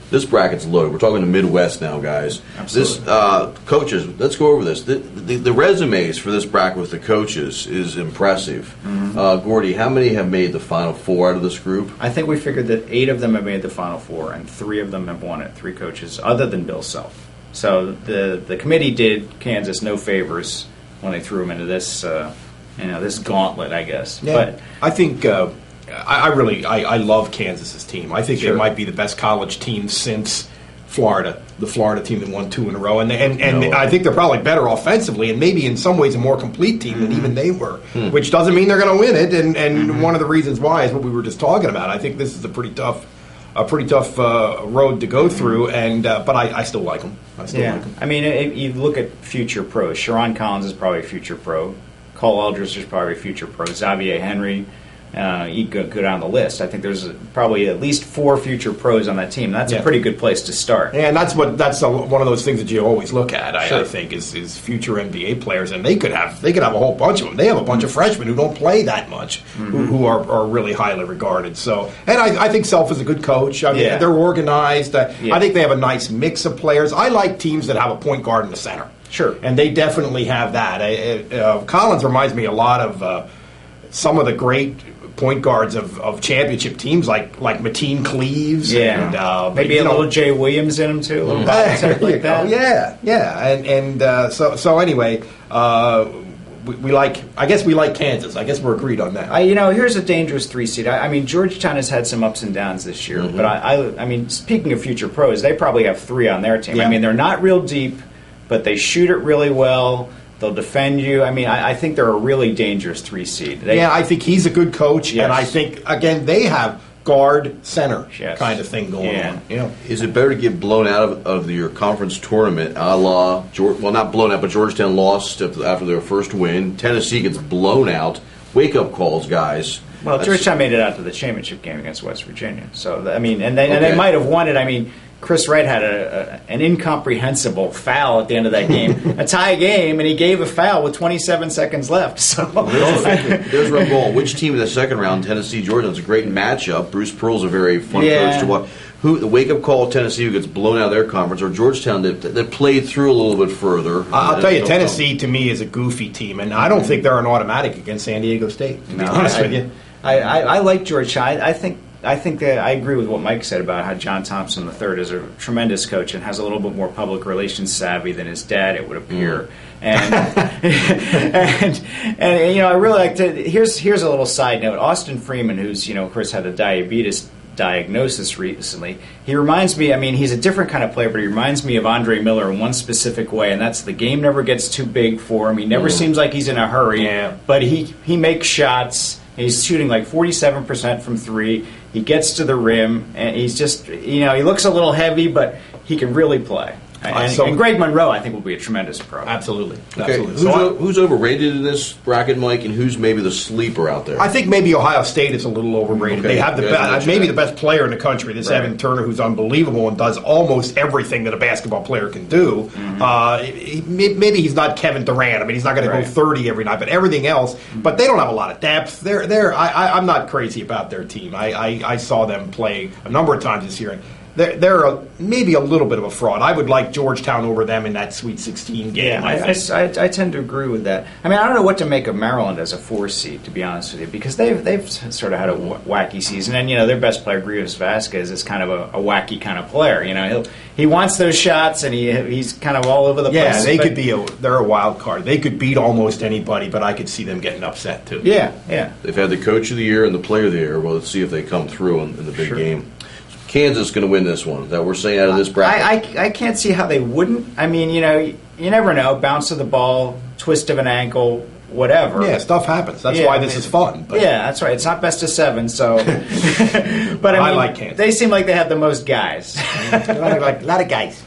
This bracket's loaded. We're talking the Midwest now, guys. Absolutely. This coaches. Let's go over this. The resumes for this bracket with the coaches is impressive. Gordy, how many have made the Final Four out of this group? I think we figured that 8 of them have made the Final Four, and 3 of them have won it. 3 coaches, other than Bill Self. So the committee did Kansas no favors when they threw him into this this gauntlet, I guess. Yeah. But I think I love Kansas's team. I think they might be the best college team since Florida, the Florida team that won 2 in a row, and I think they're probably better offensively, and maybe in some ways a more complete team than even they were. Which doesn't mean they're going to win it, and one of the reasons why is what we were just talking about. I think this is a pretty tough road to go through, but I still like them. Like them. I mean, if you look at future pros, Sharon Collins is probably a future pro. Cole Eldridge is probably a future pro. Xavier Henry, you go down the list. I think there's probably at least 4 future pros on that team. That's a pretty good place to start. Yeah, and that's one of those things that you always look at. I think is future NBA players, and they could have a whole bunch of them. They have a bunch of freshmen who don't play that much, who are really highly regarded. So, and I think Self is a good coach. I mean, they're organized. I think they have a nice mix of players. I like teams that have a point guard in the center. Sure, and they definitely have that. Collins reminds me a lot of some of the great point guards of championship teams, like Mateen Cleaves, and maybe a little Jay Williams in him too, a little like that. And so anyway, we like. I guess we like Kansas. I guess we're agreed on that. Here's a dangerous 3 seed. I mean, Georgetown has had some ups and downs this year, but I mean, speaking of future pros, they probably have 3 on their team. Yeah. I mean, they're not real deep, but they shoot it really well. They'll defend you. I mean, I think they're a really dangerous 3 seed. I think he's a good coach, and I think, again, they have guard center kind of thing going on. Yeah. Is it better to get blown out of your conference tournament, a la, not blown out, but Georgetown lost after their first win. Tennessee gets blown out. Wake-up calls, guys. Well, Georgetown made it out to the championship game against West Virginia. So, I mean, and they might have won it. I mean, Chris Wright had an incomprehensible foul at the end of that game, a tie game, and he gave a foul with 27 seconds left. So there's our goal. Which team in the second round? Tennessee, Georgia. It's a great matchup. Bruce Pearl's a very fun coach to watch. The wake-up call, Tennessee, who gets blown out of their conference, or Georgetown that played through a little bit further. I'll tell you, Tennessee to me is a goofy team, and I don't think they're an automatic against San Diego State. To be honest with you, I like Georgetown. I think that I agree with what Mike said about how John Thompson III is a tremendous coach and has a little bit more public relations savvy than his dad, it would appear. And I really like to. Here's a little side note. Austin Freeman, who's of course had a diabetes diagnosis recently, he reminds me. I mean, he's a different kind of player, but he reminds me of Andre Miller in one specific way, and that's the game never gets too big for him. He never seems like he's in a hurry, but he makes shots. He's shooting like 47% from 3. He gets to the rim, and he's just, he looks a little heavy, but he can really play. And Greg Monroe, I think, will be a tremendous pro. Absolutely. Okay. Who's overrated in this bracket, Mike, and who's maybe the sleeper out there? I think maybe Ohio State is a little overrated. Okay. They have the best player in the country, this Evan Turner, who's unbelievable and does almost everything that a basketball player can do. Maybe he's not Kevin Durant. I mean, he's not going to go 30 every night, but everything else. But they don't have a lot of depth. I'm not crazy about their team. I saw them play a number of times this year, and they're maybe a little bit of a fraud. I would like Georgetown over them in that Sweet 16 game. Yeah, I tend to agree with that. I mean, I don't know what to make of Maryland as a 4 seed, to be honest with you, because they've sort of had a wacky season, and their best player, Grievous Vasquez, is kind of a wacky kind of player. He wants those shots, and he's kind of all over the place. Yeah, they're a wild card. They could beat almost anybody, but I could see them getting upset too. Yeah. They've had the coach of the year and the player of the year. Well, let's see if they come through in the big game. Kansas is going to win this one. That we're saying out of this bracket. I can't see how they wouldn't. I mean, you never know. Bounce of the ball, twist of an ankle, whatever. Yeah, stuff happens. That's why this is fun. But. Yeah, that's right. It's not best of 7, so. But I like Kansas. They seem like they have the most guys. A lot of guys.